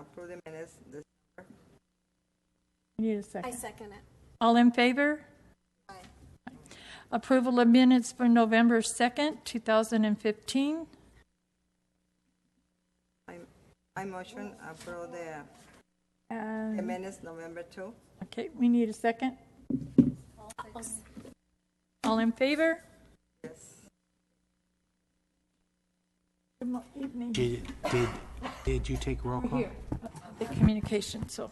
approve the minutes. You need a second. I second it. All in favor? Aye. Approval of minutes for November 2nd, 2015. I motion approve the And, minutes November 2. okay, we need a second. All in favor? Yes. Good evening. Did you take roll call? Here, the communication, so.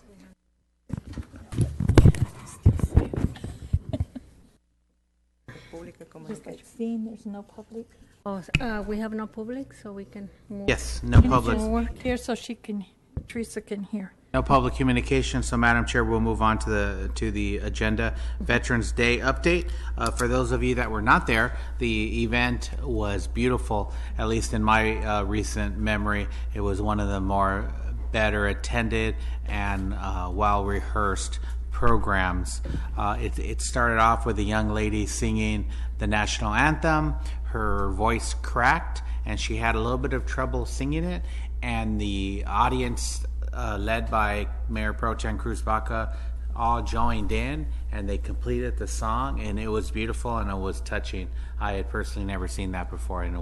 Public Just like communication. seeing there's no public. Oh, we have no public, so we can move. Yes, no public, Here, so Teresa can hear. no public communication. So, Madam Chair, we'll move on to the agenda. Veterans Day update. For those of you that were not there, the event was beautiful. At least in my recent memory, it was one of the more better attended and well rehearsed programs. It started off with a young lady singing the national anthem. Her voice cracked and she had a little bit of trouble singing it, and the audience led by Mayor Pro Tem Cruz Baca all joined in and they completed the song, and it was beautiful and it was touching. I had personally never seen that before, and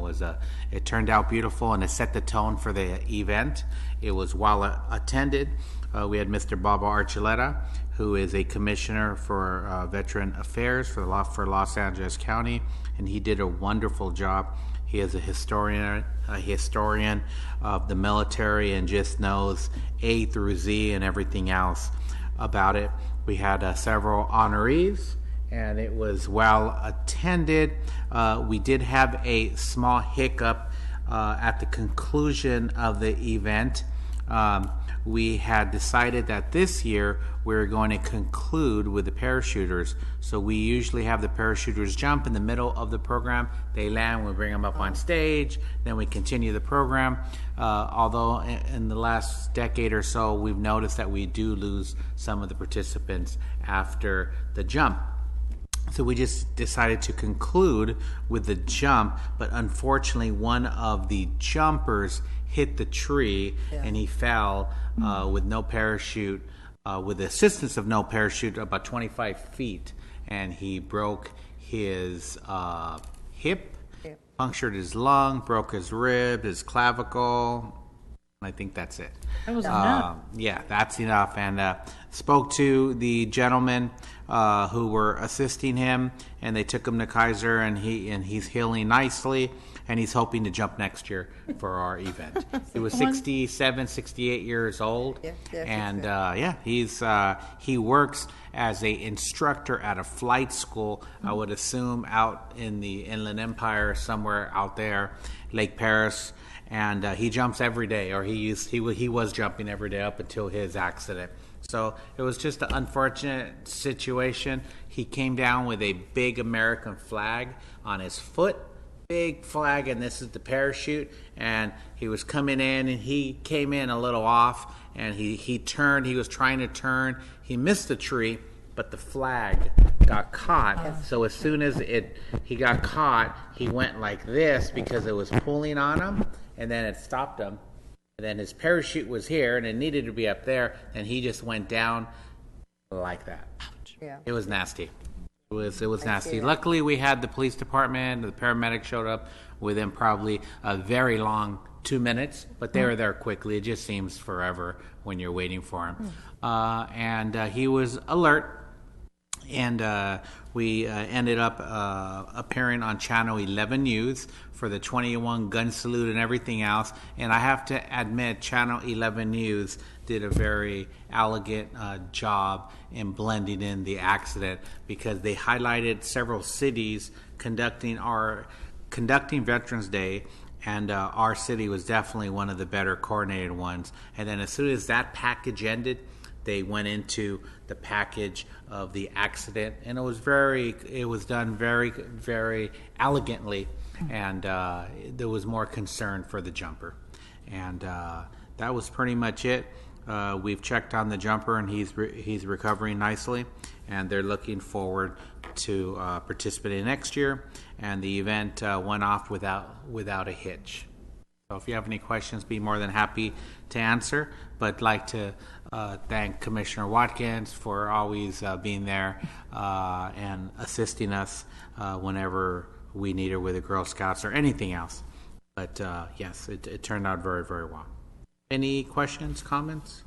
it turned out beautiful and it set the tone for the event. It was well attended. We had Mr. Baba Archuleta, who is a commissioner for Veteran Affairs for Los Angeles County, and he did a wonderful job. He is a historian of the military and just knows A through Z and everything else about it. We had several honorees, and it was well attended. We did have a small hiccup at the conclusion of the event. We had decided that this year we were going to conclude with the parachuters. So we usually have the parachuters jump in the middle of the program. They land, we bring them up on stage, then we continue the program. Although in the last decade or so, we've noticed that we do lose some of the participants after the jump. So we just decided to conclude with the jump, but unfortunately one of the jumpers hit the tree and he fell with no parachute, with the assistance of no parachute, about 25 feet, and he broke his hip, punctured his lung, broke his rib, his clavicle. I think that's it. That was enough. Yeah, that's enough. And spoke to the gentlemen who were assisting him, and they took him to Kaiser, and he's healing nicely, and he's hoping to jump next year for our event. He was 67, 68 years old, and he works as a instructor at a flight school. I would assume out in the Inland Empire, somewhere out there, Lake Paris. And he jumps every day, or he was jumping every day up until his accident. So it was just an unfortunate situation. He came down with a big American flag on his foot, big flag, and this is the parachute. And he was coming in, and he came in a little off, and he turned. He was trying to turn. He missed the tree, but the flag got caught. So as soon as he got caught, he went like this because it was pulling on him. And then it stopped him. And then his parachute was here, and it needed to be up there, and he just went down like that. Yeah. It was nasty. It was nasty. Luckily, we had the police department. The paramedics showed up within probably a very long 2 minutes, but they were there quickly. It just seems forever when you're waiting for him. And he was alert. And we ended up appearing on Channel 11 News for the 21 gun salute and everything else. And I have to admit, Channel 11 News did a very elegant job in blending in the accident, because they highlighted several cities conducting Veterans Day. And our city was definitely one of the better coordinated ones. And then as soon as that package ended, they went into the package of the accident, and it was done very, very elegantly, and there was more concern for the jumper, and that was pretty much it. We've checked on the jumper, and he's recovering nicely, and they're looking forward to participating next year. And the event went off without a hitch. So if you have any questions, be more than happy to answer. But like to thank Commissioner Watkins for always being there and assisting us whenever we need her with the Girl Scouts or anything else. But yes, it turned out very, very well. Any questions, comments,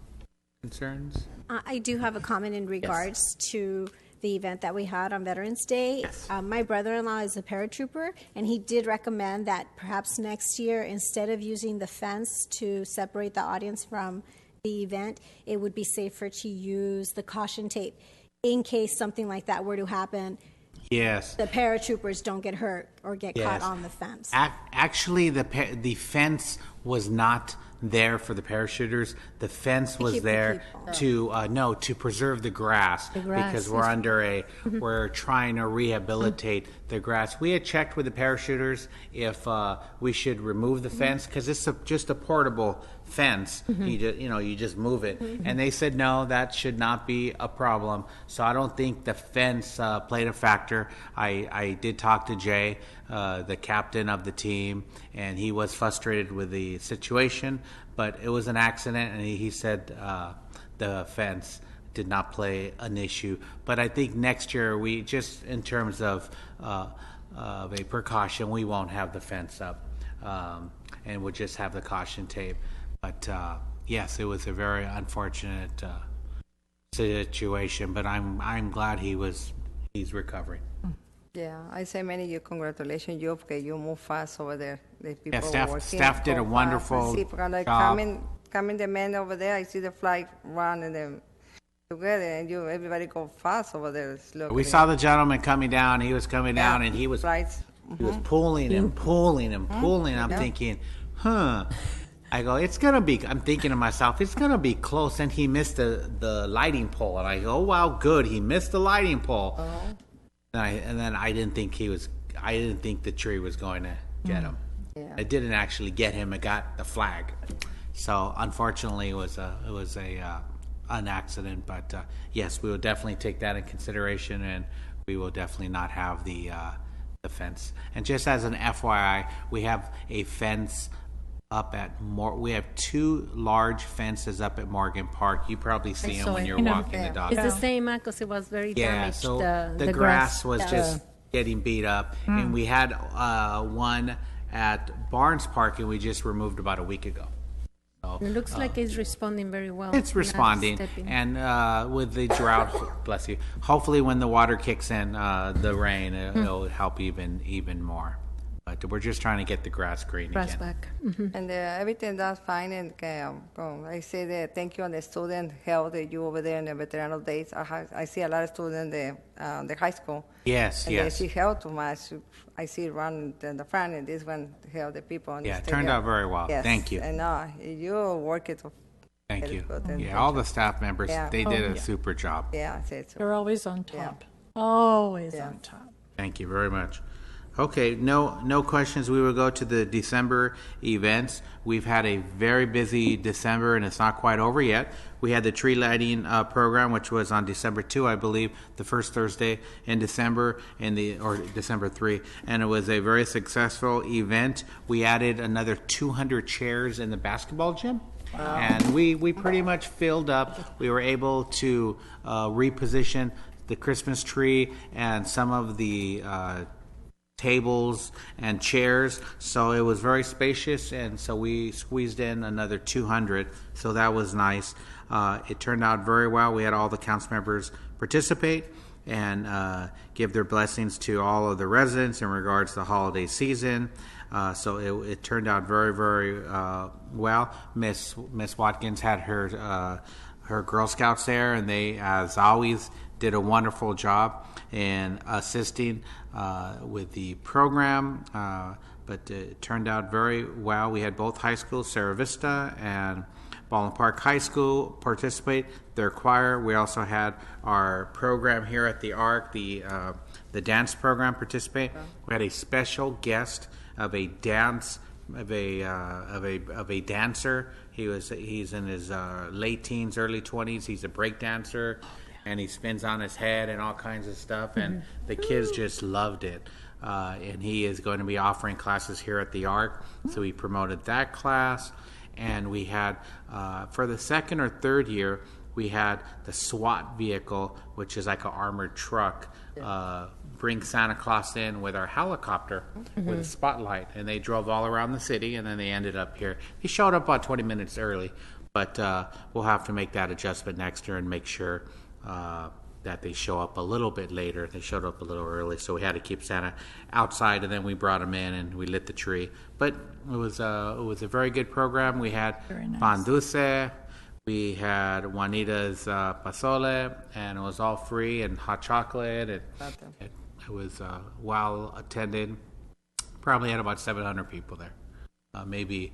concerns? I do have a comment in regards to the event that we had on Veterans Day. Yes. My brother-in-law is a paratrooper, and he did recommend that perhaps next year, instead of using the fence to separate the audience from the event, it would be safer to use the caution tape in case something like that were to happen. Yes. The paratroopers don't get hurt or get caught Yes. on the fence. Actually, the fence was not there for the parachuters. The fence was keep the there people. to preserve the grass, grass. because we're trying to rehabilitate the grass. We had checked with the parachuters if we should remove the fence, because it's just a portable fence. You just move it, and they said no, that should not be a problem. So I don't think the fence played a factor. I did talk to Jay, the captain of the team, and he was frustrated with the situation, but it was an accident, and he said the fence did not play an issue. But I think next year, we just, in terms of a precaution, we won't have the fence up, and we'll just have the caution tape. But yes, it was a very unfortunate situation, but I'm glad he's recovering. Yeah, I say many you congratulations you because you move fast over there. The people staff did a wonderful like job. coming the men over there. I see the flag run and them together, and everybody go fast over there. We saw the gentleman coming down. He was coming down, and he was flights. pulling and pulling and pulling. I'm thinking, I go, I'm thinking to myself, it's going to be close. And he missed the lighting pole. And I go, oh, wow, good. He missed the lighting pole. And then I didn't think the tree was going to get him. Yeah. It didn't actually get him. It got the flag. So unfortunately, it was an accident. But yes, we will definitely take that in consideration, and we will definitely not have the fence. And just as an FYI, we have a fence up at we have two large fences up at Morgan Park. You probably see them when you're walking the dog. It's the same because it was very damaged. So the grass was just getting beat up, and we had one at Barnes Park, and we just removed about a week ago. So It looks like it's responding very well. it's responding, Not stepping. and with the drought, bless you. Hopefully, when the water kicks in, the rain, it'll help even more. But we're just trying to get the grass green Grass again. back. And everything that's fine. And I say that thank you on the student health that you over there in the Veterano Days. I see a lot of students in the high school. Yes, And yes. they see health too much. I see it run in the front, and this one help the people. On Yeah, the it stadium. turned out very well. Yes. Thank you. And you work it. Thank very you. good. And Yeah, all the staff members, Yeah. they did a super job. Yeah, I say so. You're always on Yeah. top. Always Yeah. on top. Thank you very much. Okay, no questions. We will go to the December events. We've had a very busy December, and it's not quite over yet. We had the tree lighting program, which was on December 2, I believe, the first Thursday in December, or December 3, and it was a very successful event. We added another 200 chairs in the basketball gym. And we pretty much filled up. We were able to reposition the Christmas tree and some of the tables and chairs, so it was very spacious, and so we squeezed in another 200, so that was nice. It turned out very well. We had all the council members participate and give their blessings to all of the residents in regards to the holiday season. So it turned out very, very well. Miss Watkins had her Girl Scouts there, and they, as always, did a wonderful job in assisting with the program, but it turned out very well. We had both high schools, Sarah Vista and Baldwin Park High School, participate, their choir. We also had our program here at the ARC, the dance program, participate. We had a special guest of a dance of a dancer. He's in his late teens, early 20s. He's a break dancer, and he spins on his head and all kinds of stuff. And the kids just loved it. and he is going to be offering classes here at the Arc. So we promoted that class, and we had for the second or third year we had the SWAT vehicle, which is like an armored truck. Bring Santa Claus in with our helicopter with a spotlight, and they drove all around the city, and then they ended up here. He showed up about 20 minutes early, but we'll have to make that adjustment next year and make sure that they show up a little bit later. They showed up a little early, so we had to keep Santa outside, and then we brought him in and we lit the tree. But it was a very good program. We had Very nice. pan dulce, we had Juanita's pozole, and it was all free, and hot chocolate, and it was well attended. Probably had about 700 people there, maybe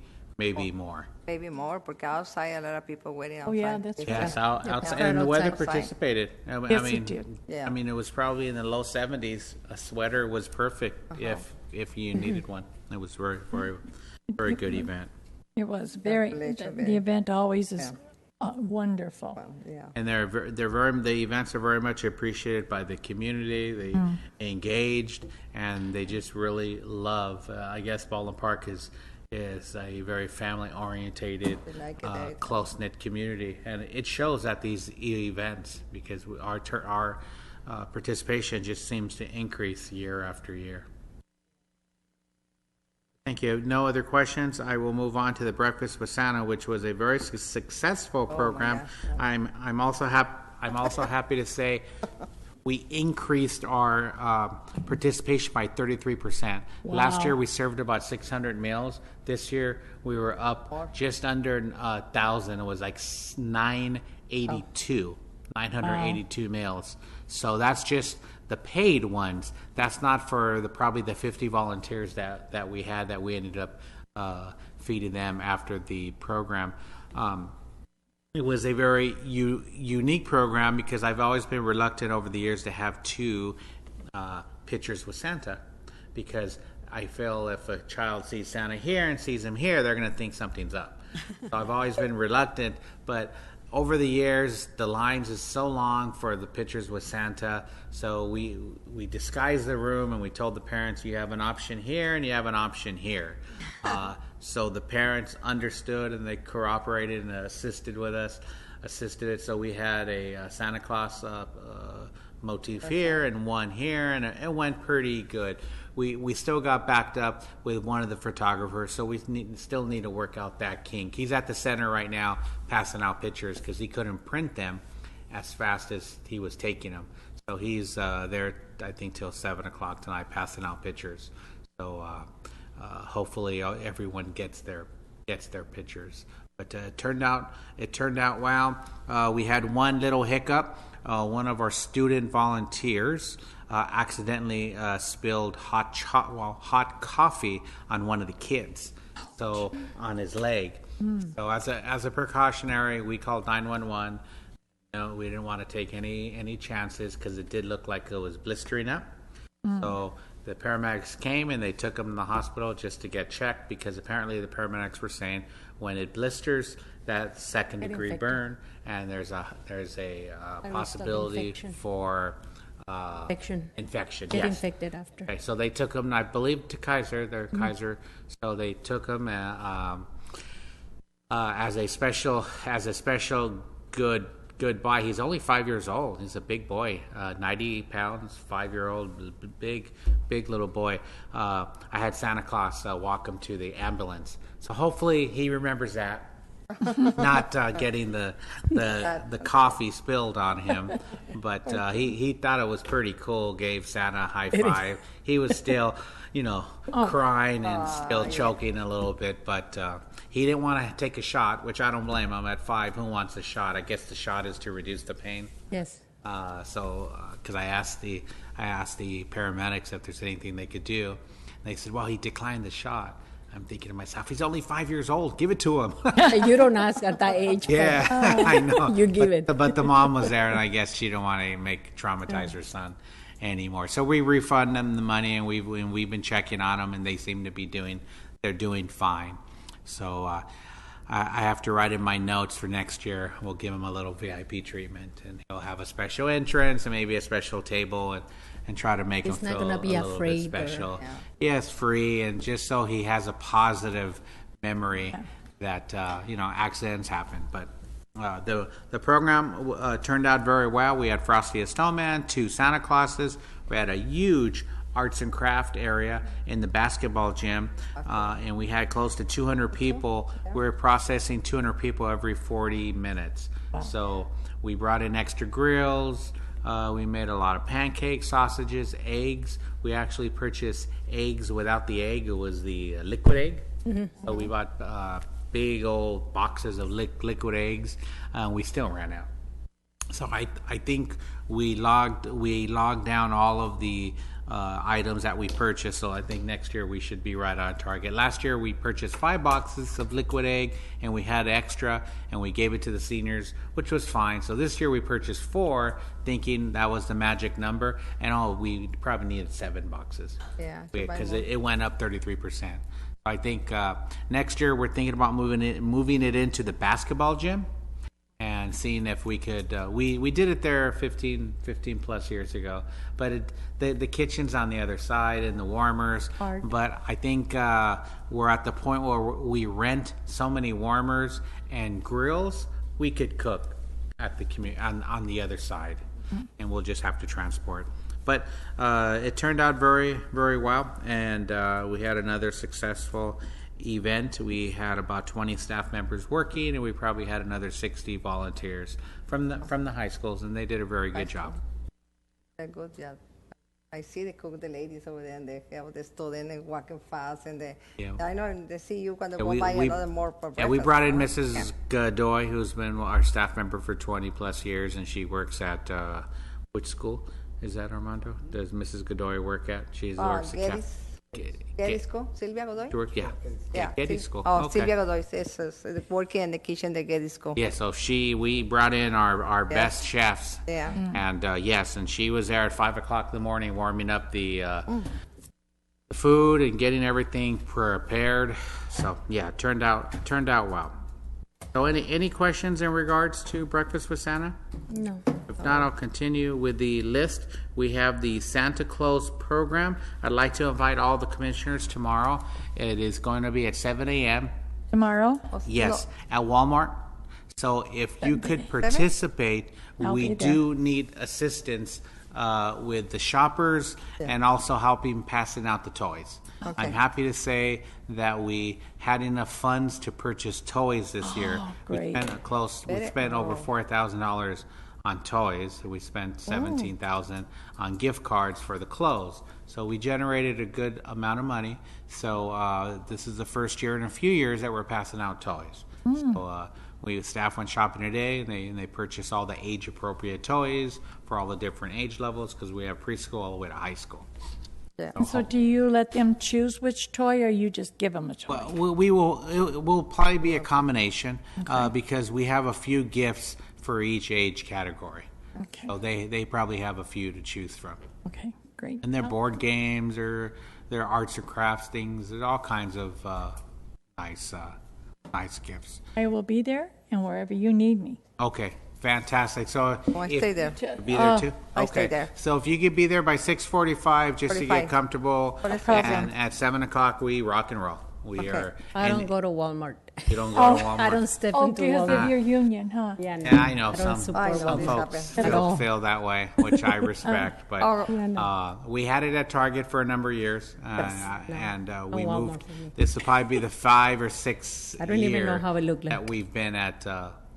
more. Maybe more, porque outside a lot of people waiting outside. Oh, yeah, that's right. Yes, outside, Yeah. and the weather Outside. participated. I Yes, mean, it did. Yeah. I mean, it was probably in the low 70s. A sweater was perfect if you needed one. It was very good event. It was very, the event always is wonderful. Yeah. And the events are very much appreciated by the community. They engaged, and they just really love. I guess Baldwin Park is a very family orientated, They like it. close knit community, and it shows at these events because our participation just seems to increase year after year. Thank you. No other questions. I will move on to the Breakfast with Santa, which was a very successful program. gosh. I'm also happy to say we increased our participation by 33%. Last Wow. year we served about 600 meals. This year we were up just under 1,000. It was like 982 meals. So that's just the paid ones. That's not for probably the 50 volunteers that we had that we ended up feeding them after the program. It was a very unique program because I've always been reluctant over the years to have two pictures with Santa, because I feel if a child sees Santa here and sees him here, they're going to think something's up. So I've always been reluctant, but over the years, the lines is so long for the pictures with Santa, so we disguised the room and we told the parents, you have an option here and you have an option here. So the parents understood and they cooperated and assisted it. So we had a Santa Claus motif here and one here, and it went pretty good. We still got backed up with one of the photographers, so we still need to work out that kink. He's at the center right now passing out pictures because he couldn't print them as fast as he was taking them. So he's there, I think, till 7 o'clock tonight passing out pictures. So hopefully everyone gets their pictures. But it turned out well. We had one little hiccup. One of our student volunteers accidentally spilled hot coffee on one of the kids, so on his leg. So as a precautionary, we called 911. We didn't want to take any chances because it did look like it was blistering up. So the paramedics came and they took him to the hospital just to get checked, because apparently the paramedics were saying when it blisters, that's second degree burn, and there's a possibility for infection. Get Yes. infected after. Okay, so they took him, I believe, to Kaiser. They're Kaiser, so they took him as a special goodbye. He's only 5 years old. He's a big boy, 90 pounds, 5-year-old, big little boy. I had Santa Claus walk him to the ambulance, so hopefully he remembers that. Not getting the coffee spilled on him, but he thought it was pretty cool. Gave Santa a high five. He was still, crying and still choking a little bit, but he didn't want to take a shot, which I don't blame him. At 5, who wants a shot? I guess the shot is to reduce the pain. Yes. Because I asked the paramedics if there's anything they could do. They said, well, he declined the shot. I'm thinking to myself, he's only 5 years old. Give it to him. You don't ask at that age. Yeah, I know. You give it. But the mom was there, and I guess she didn't want to traumatize her son anymore. So we refund them the money, and we've been checking on them, and they seem to be doing fine. So I have to write in my notes for next year. We'll give him a little VIP treatment, and he'll have a special entrance and maybe a special table, and try to make It's him not feel gonna be a a little free bit bird. special. Yes, free, and just so he has a positive memory that accidents happen. But the program turned out very well. We had Frosty the Snowman, 2 Santa Clauses. We had a huge arts and craft area in the basketball gym, and we had close to 200 people. We were processing 200 people every 40 minutes. So we brought in extra grills. We made a lot of pancakes, sausages, eggs. We actually purchased eggs without the egg. It was the liquid egg. So we bought big old boxes of liquid eggs. We still ran out. So I think we logged down all of the items that we purchased. So I think next year we should be right on target. Last year we purchased 5 boxes of liquid egg, and we had extra, and we gave it to the seniors, which was fine. So this year we purchased 4, thinking that was the magic number, and we probably needed 7 boxes. Yeah, because it went up 33%. I think next year we're thinking about moving it into the basketball gym, and seeing if we could. We did it there 15 plus years ago, but the kitchen's on the other side and the warmers. Hard. But I think we're at the point where we rent so many warmers and grills, we could cook at the on the other side, and we'll just have to transport. But it turned out very, very well, and we had another successful event. We had about 20 staff members working, and we probably had another 60 volunteers from the high schools, and they did a very good job. They're good, yeah. I see the ladies over there, and they have the students and walking fast, and I know they see you when they go by another more for breakfast. Yeah, we brought in Mrs. Godoy, who's been our staff member for 20 plus years, and she works at which school is that, Armando? Does Mrs. Godoy work at? She works at Getty School, Sylvia Godoy? Yeah, Getty School. Oh, Okay. Sylvia Godoy is working in the kitchen at Getty School. Yeah, so we brought in our best chefs. Yeah. And and she was there at 5 o'clock in the morning warming up the food and getting everything prepared. So yeah, it turned out well. So any questions in regards to Breakfast with Santa? No. If not, I'll continue with the list. We have the Santa Claus program. I'd like to invite all the commissioners tomorrow. It is going to be at 7 a.m. Tomorrow? Yes, at Walmart. So if you could participate, I'll we be there. do need assistance with the shoppers and also helping passing out the toys. Okay. I'm happy to say that we had enough funds to purchase toys this year. great. We spent over $4,000 on toys. We spent $17,000 on gift cards for the clothes. So we generated a good amount of money. So this is the first year in a few years that we're passing out toys. So staff went shopping today, and they purchased all the age-appropriate toys for all the different age levels, because we have preschool all the way to high school. Yeah. So do you let them choose which toy, or you just give them a toy? Well, it will probably be a combination because we have a few gifts for each age category. Okay. So they probably have a few to choose from. Okay, great. And they're board games or their arts or crafts things. There's all kinds of nice gifts. I will be there, and wherever you need me. Okay, fantastic. So I stay there. Be there too? I Okay. stay there. So if you could be there by 6:45 just to 45. get comfortable, 45. and at 7 o'clock we rock and roll. We Okay. are. I don't and go to Walmart. You don't go to Walmart. I don't step Oh, into because Walmart. of your union, huh? Yeah, no, Yeah, I know don't some support know some this folks happens. feel that way, which I respect. But we had it at Target for a number of years, and we Walmart moved. for me. This will probably be the 5 or 6 I don't even year know how it looked like. that we've been at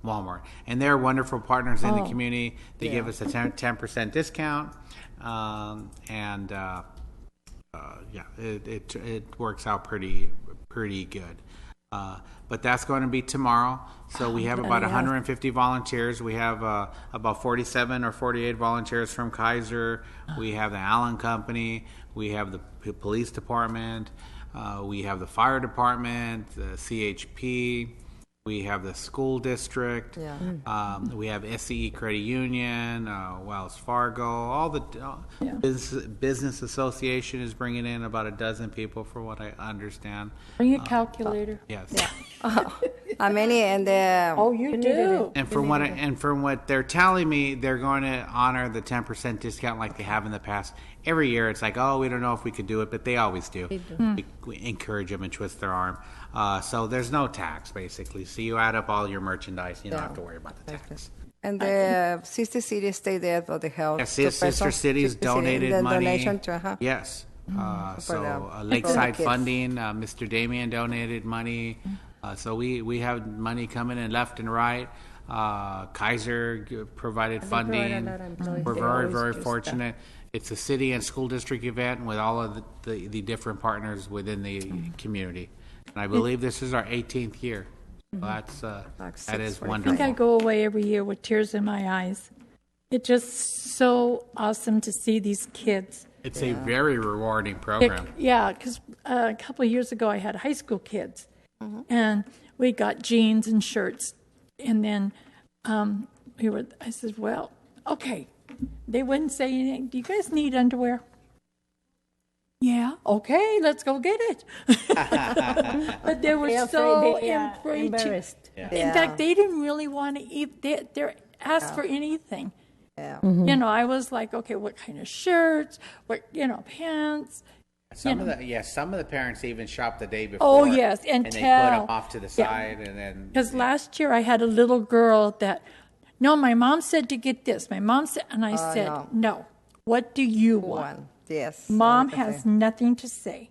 Walmart, and they're wonderful partners in the community. They give us a 10% discount, it works out pretty good. But that's going to be tomorrow. So we have about 150 volunteers. We have about 47 or 48 volunteers from Kaiser. We have the Allen Company. We have the police department. We have the fire department, the CHP. We have the school district. Yeah. We have SCE Credit Union, Wells Fargo. All the business association is bringing in about a dozen people, for what I understand. Bring a calculator. Yes. How many? And the Oh, you do? And from what they're telling me, they're going to honor the 10% discount like they have in the past. Every year, it's like, oh, we don't know if we could do it, but they always do. We encourage them and twist their arm. So there's no tax, basically. So you add up all your merchandise, you don't have to worry about the tax. and the sister cities stay there for the health. Yes, sister cities donated the money. donation to, Yes. So the- Lakeside kids. Funding, Mr. Damien donated money. So we have money coming in left and right. Kaiser provided funding. We're very, very fortunate. It's a city and school district event with all of the different partners within the community. And I believe this is our 18th year. So that is I wonderful. think I go away every year with tears in my eyes. It's just so awesome to see these kids. It's a very rewarding program. Yeah, because a couple of years ago I had high school kids, and we got jeans and shirts, and then I said, well, okay. They wouldn't say anything. Do you guys need underwear? Yeah. Okay, let's go get it. But they were so embarrassed. In fact, they didn't really want to eat. They asked for anything. Yeah. You know, I was like, okay, what kind of shirts? What, pants? Some of the parents even shop the day before. Oh, yes, and they tell. put them off to the side, and then Because last year I had a little girl that, no, my mom said to get this. My mom said, and I said, no. What do you want? One. Yes. Mom 100%. has nothing to say.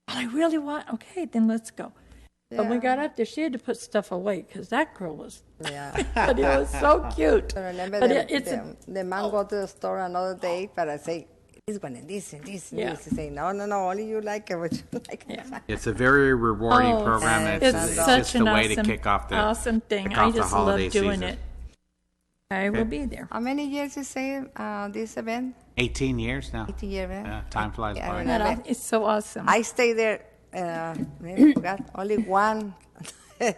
Well, I really want, okay, then let's go. When we got up there, she had to put stuff away because that girl was, Yeah. but it was so cute. I remember But the man go to the store another day, but I say, this one and this and this and Yeah. this. He say, no, only you like it, what you like. Yeah. it's a very rewarding program. And It's it's such just an a way to awesome, kick off the thing. kick I off the just holiday love doing season. it. I will be there. How many years you say this event? 18 years now. 18 years, right? Yeah, time flies Yeah, I by. remember. It's so awesome. I stay there, I forgot, only one,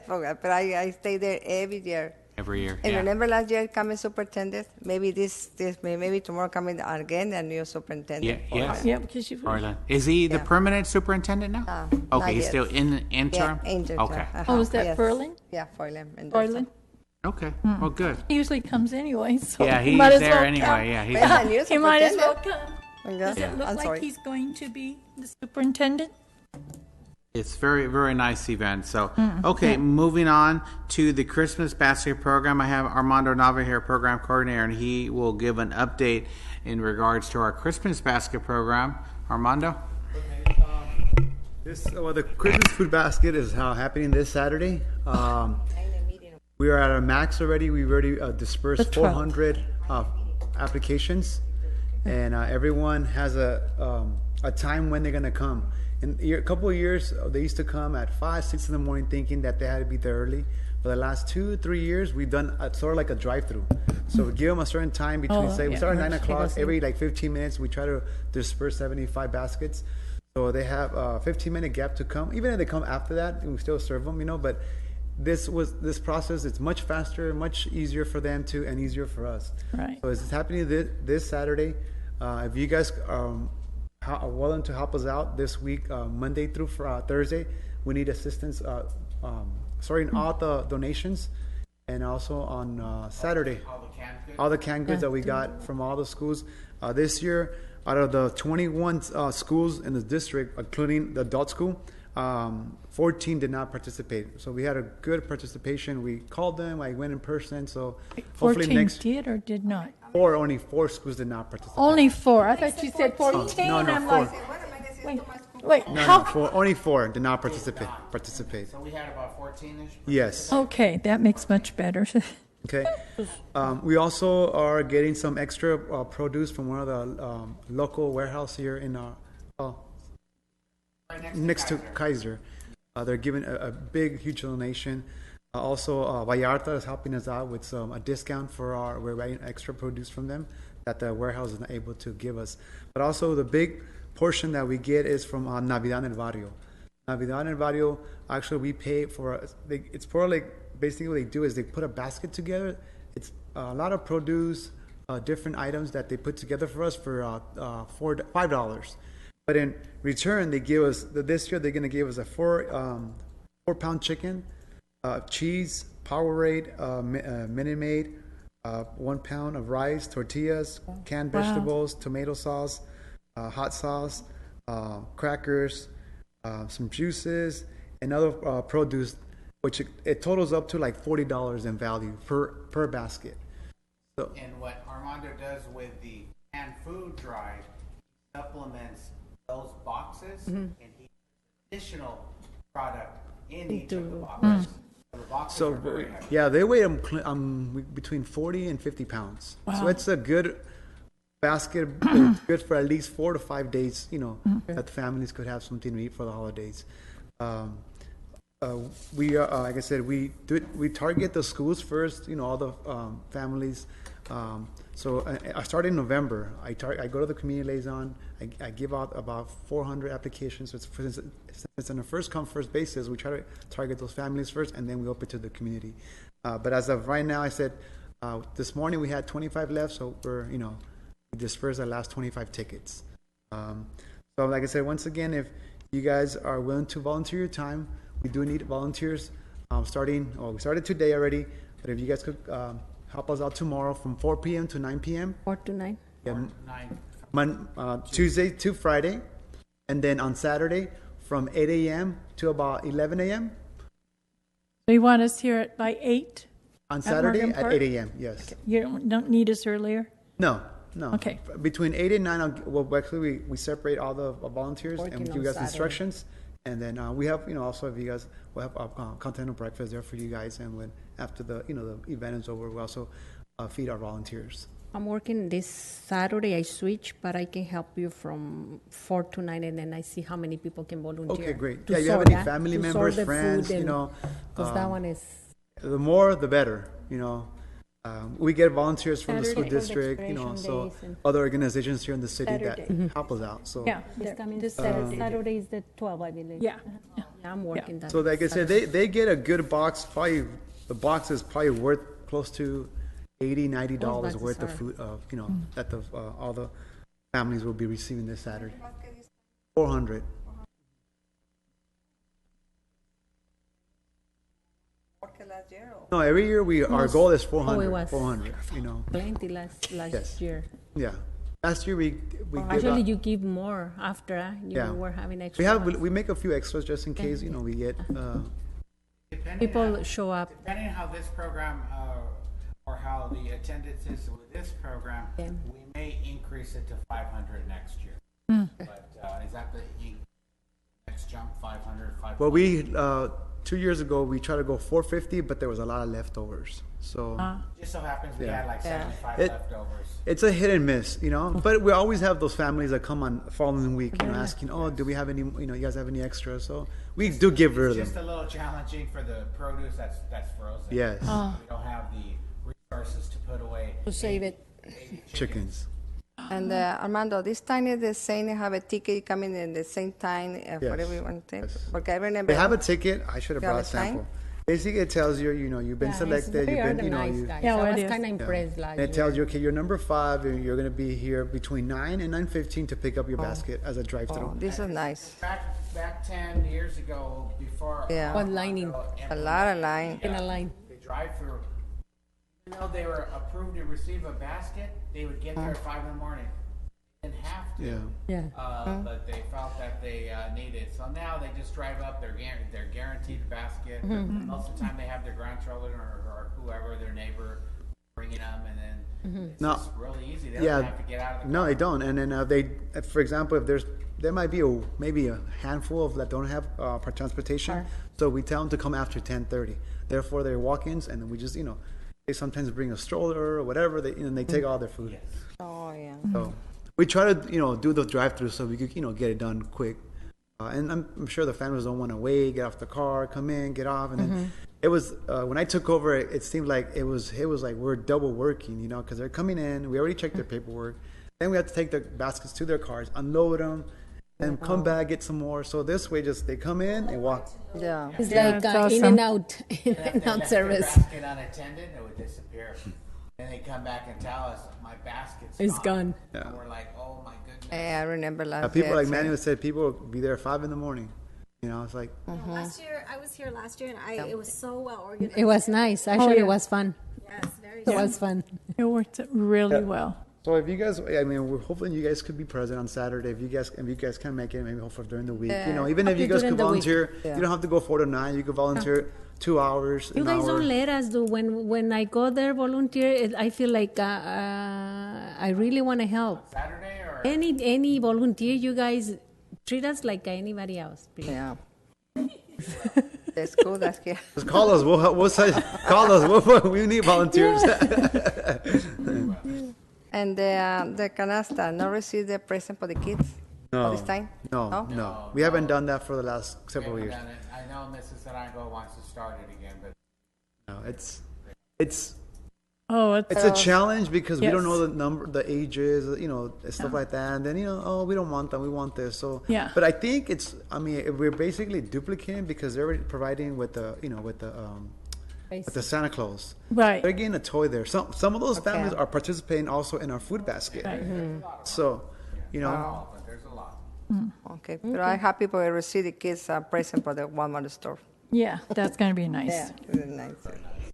forgot, but I stay there every year. Every year. And Yeah. remember last year coming superintendent? Maybe maybe tomorrow coming again a new superintendent. Yeah, yes. Yeah, because you. Orlando. Is he the Yeah. permanent superintendent now? not Okay, he's yet. still in interim? Yeah, interim. Okay. Oh, is that yes. Berlin? Yeah, Foylan. Berlin? Okay. Well, good. He usually comes anyway, so Yeah, he he's might as there well anyway. come. Yeah, he's Yeah, new He might as well superintendent. come. Yeah. Does it look I'm like sorry. he's going to be the superintendent? It's very, very nice event. So, okay, moving on to the Christmas basket program. I have Armando Nava here, program coordinator, and he will give an update in regards to our Christmas basket program. Armando? The Christmas food basket is happening this Saturday. We are at our max already. We've already dispersed The 12th. 400 applications, and everyone has a time when they're going to come. In a couple of years, they used to come at 5, 6 in the morning, thinking that they had to be there early. For the last 2-3 years, we've done sort of like a drive-through. So we give them a certain time between, Oh, say, we yeah. start at 9 o'clock. Every 15 minutes, we try to disperse 75 baskets. So they have a 15-minute gap to come. Even if they come after that, we still serve them, But this process, it's much faster, much easier for them too, and easier for us. Right. So it's happening this Saturday. If you guys are willing to help us out this week, Monday through Thursday, we need assistance. Sorting all the donations, and also on Saturday, all the canned goods that we got from all the schools. This year, out of the 21 schools in the district, including the adult school, 14 did not participate. So we had a good participation. We called them. I went in person. So hopefully 14 next did or did not? only 4 schools did not participate. Only 4. I thought you said 14. no, I'm 4. like, wait, No, how? 4. Only 4 did not participate. So we had about 14-ish? Yes. Okay, that makes much better. Okay. We also are getting some extra produce from one of the local warehouse here in next to Kaiser. They're giving a big, huge donation. Also, Vallarta is helping us out with a discount for we're getting extra produce from them that the warehouse is not able to give us. But also the big portion that we get is from Navidad en el Barrio. Navidad en el Barrio, actually we pay for, it's for like basically what they do is they put a basket together. It's a lot of produce, different items that they put together for us for $5. But in return, they give us this year. They're going to give us a 4-pound chicken, cheese, Powerade, Minute Maid, 1 pound of rice, tortillas, canned vegetables, tomato sauce, hot sauce, crackers, some juices, and other produce, which it totals up to like $40 in value per basket. So And what Armando does with the canned food drive, he supplements those boxes and he additional product in each of the boxes. So the boxes are very heavy. yeah, they weigh between 40 and 50 pounds. So it's a good basket. It's good for at least 4 to 5 days, that the families could have something to eat for the holidays. We like I said, we target the schools first, all the families. So I started in November. I go to the community liaison. I give out about 400 applications. So it's on a first come first basis. We try to target those families first, and then we open to the community. But as of right now, I said this morning we had 25 left, so we dispersed the last 25 tickets. So like I said, once again, if you guys are willing to volunteer your time, we do need volunteers. We started today already, but if you guys could help us out tomorrow from 4 p.m. to 9 p.m. 4 to 9. Yeah, Tuesday to Friday, and then on Saturday from 8 a.m. to about 11 a.m. So you want us here by 8? On Saturday Morgan at Park? 8 a.m. Yes. You don't need us earlier? No. Okay. Between 8 and 9, actually we separate all the volunteers and we Working give on you guys Saturday. instructions. And then we have, also if you guys, we'll have continental breakfast there for you guys. And when after the event is over, we also feed our volunteers. I'm working this Saturday. I switch, but I can help you from 4 to 9, and then I see how many people can volunteer. Okay, great. to Yeah, you have sort any that, family to members, sort the friends, food because that one is the more the better, we get volunteers from the school Saturday. district, Expiration so days and- other organizations here in the city Saturday. that help us out. So Yeah. this coming this Saturday. Saturday is the 12th, I believe. Yeah. Yeah, I'm working that. So like I said, they get a good box. Probably the box is probably worth close to $80-90 boxes worth of are. food. That all the families will be receiving this Saturday. 400. No, every year our goal is 400. it was. 400. Plenty last Yes. year. Yeah. Last year we gave Actually, out, you give more after you Yeah. were having extra. we make a few extras just in case we get. Depending People on- show up. Depending on how this program or how the attendance is with this program, Yeah. we may increase it to 500 next year. But is that the next jump, 500, 500? Well, we 2 years ago we tried to go 450, but there was a lot of leftovers. So Just so happens we Yeah. had like 75 It- leftovers. it's a hit and miss, But we always have those families that come on the following week, asking, "Oh, do we have any? You guys have any extra?" So we do give rid of It's just them. a little challenging for the produce that's frozen. Yes, We don't have the resources to put away To save it. chickens. And Armando, this time is the same. They have a ticket coming in the same time for Yes. everyone to take. Yes. Porque I remember. They have a ticket. I should have You have brought a a time? sample. Basically, it tells you, you've been selected. Very You've been, organized, guys. Yeah, I well, was it is. kind of impressed last And it year. tells you, okay, you're number 5, and you're going to be here between 9 and 9:15 to pick up your basket as a drive-through. Oh, this is nice. Back 10 years ago, before Yeah. One lining A lot of line. in a line. the drive-through, even though they were approved to receive a basket, they would get there at 5 in the morning. Didn't have to. Yeah. Yeah. But they felt that they needed. So now they just drive up. They're guaranteed a basket. Most of the time they have their grandchildren or whoever, their neighbor, bringing them, and then it's No. just really easy. They Yeah. don't have to get out of the No, car. they don't. And then for example, if there might be maybe a handful of that don't have transportation, so we tell them to come after 10:30. Therefore, they're walk-ins, and then we just they sometimes bring a stroller or whatever. They take all their food. Oh, yeah. So we try to do the drive-through so we could get it done quick. And I'm sure the families don't want to wait, get off the car, come in, get off, and then it was when I took over. It seemed like it was like we're double working, because they're coming in. We already checked their paperwork. Then we had to take the baskets to their cars, unload them, and come back, get some more. So this way, just they come in and walk. Yeah. It's Yeah, like it's in awesome. and out, in and out service. Basket unattended, it would disappear. Then they come back and tell us, my basket's It's gone. Yeah. And we're like, oh my goodness. Yeah, I remember last People year. like so- Manuel said, people will be there at 5 a.m. You know, it's like Last year, I was here last year, and it was so well organized. It was nice. Actually, yeah. it was fun. Yes, very It was fun. It worked really well. so. If you guys, I mean, we're hoping you guys could be present on Saturday. If you guys can make it, maybe hopefully during the week. You know, even if you Okay, guys during could the week. volunteer, you don't have to go 4 to 9. You could volunteer 2 hours. You an guys hour. don't let us do. When I go there volunteer, I feel like I really want to help. Saturday or? Any volunteer, you guys treat us like anybody else, please. Yeah. That's cool. That's good. Just call us. We'll say, call us. We need volunteers. And the canasta, not receive the present for the kids No, all this time? no. We haven't done that for the last several years. I know Mrs. Arango wants to start it again, but No, it's Oh, a challenge because we don't Yes. know the number, the ages, you know, stuff like that. And then we don't want that. We want this. So Yeah. But I think we're basically duplicating because they're already providing with the Santa Claus. right. They're getting a toy there. Some of those families are participating also in our food basket. So, you know, but there's a lot. Okay. But I'm happy for receive the kids present for the Walmart store. Yeah, that's going to be nice. Really nice.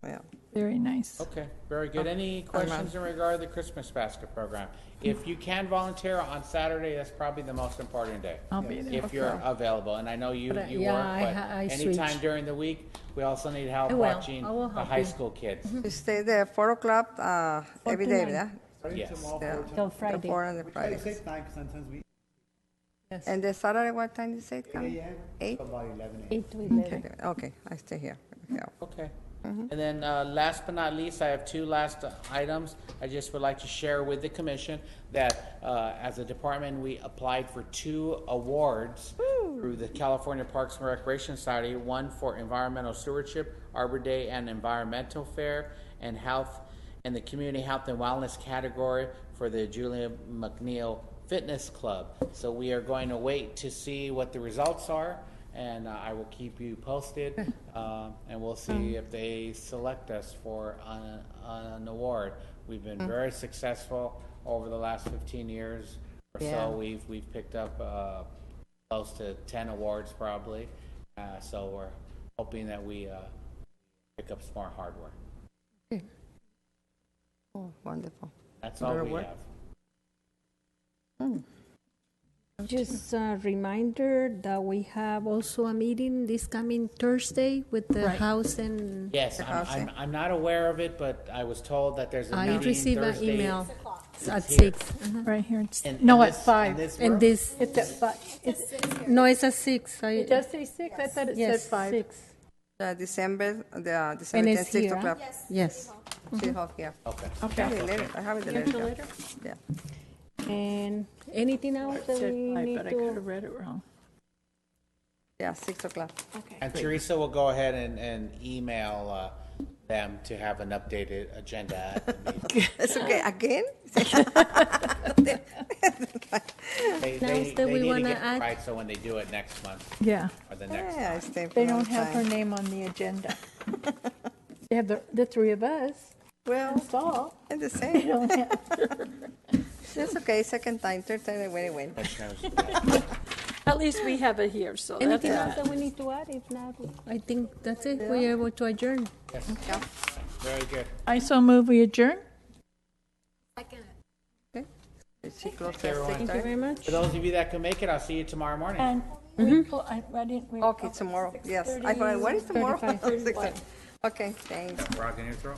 Yeah. Very nice. Okay, very good. Any questions in regard to the Christmas basket program? If you can volunteer on Saturday, that's probably the most important day. I'll be there. If you're available, and I know you But, you yeah, work, but I anytime switch. during the week, we also need help I will. watching I will the help high you. school kids. You stay there 4 o'clock every day, 9. yeah? Yes. Yeah. Till The Friday. 4 and the Friday. sometimes we Yes. And the Saturday, what time you say? 8? about 11 8 to 11. Okay, I stay here. Yeah. Okay. And then last but not least, I have two last items. I just would like to share with the commission that as a department, we applied for 2 awards through the California Parks and Recreation Society, one for environmental stewardship, Arbor Day and environmental fair, and health, and the community health and wellness category for the Julia McNeil Fitness Club. So we are going to wait to see what the results are, and I will keep you posted, and we'll see if they select us for an award. We've been very successful over the last 15 years or Yeah. so. We've picked up close to 10 awards probably, so we're hoping that we pick up some more hardware. Oh, wonderful. That's all we have. Just a reminder that we have also a meeting this coming Thursday with the Right. house and Yes, I'm not aware of it, but I was told that there's a I meeting received an Thursday. email at here. 6. Right here. And- No, and at this- 5. and this And room? this, It's at 5. no, it's at 6. It does say 6? I thought it Yes, said 5. 6. December And 10, it's 6 here, huh? o'clock. Yes. City Hall, yeah. Okay. I have the letter. I have the letter. Yeah. And anything else It that said we 5, need but I could to? have read it wrong. Yeah, 6 o'clock. And Teresa will go ahead and email them to have an updated agenda at the meeting. It's okay. Again? Else that we need to wanna get it add? right, so when they do it next month Yeah. or the next Yeah, I time. stay for They a long don't have her time. name on the agenda. They have the 3 of us. Well, That's all. it's the They same. don't have- It's okay. Second time, third time, when it went. Commissioners, At least we have it here, so that's Anything else good. that we need to add? If not, I think that's it. We are able to adjourn. Yeah. Very good. I so move we adjourn. She closed at everyone. 6 Thank you very much. For those of you that can make it, I'll see you tomorrow morning. And we I didn't. We, Okay, tomorrow. Yes. I thought, what is tomorrow? 35. 6. Okay, thanks. Frog in your throat?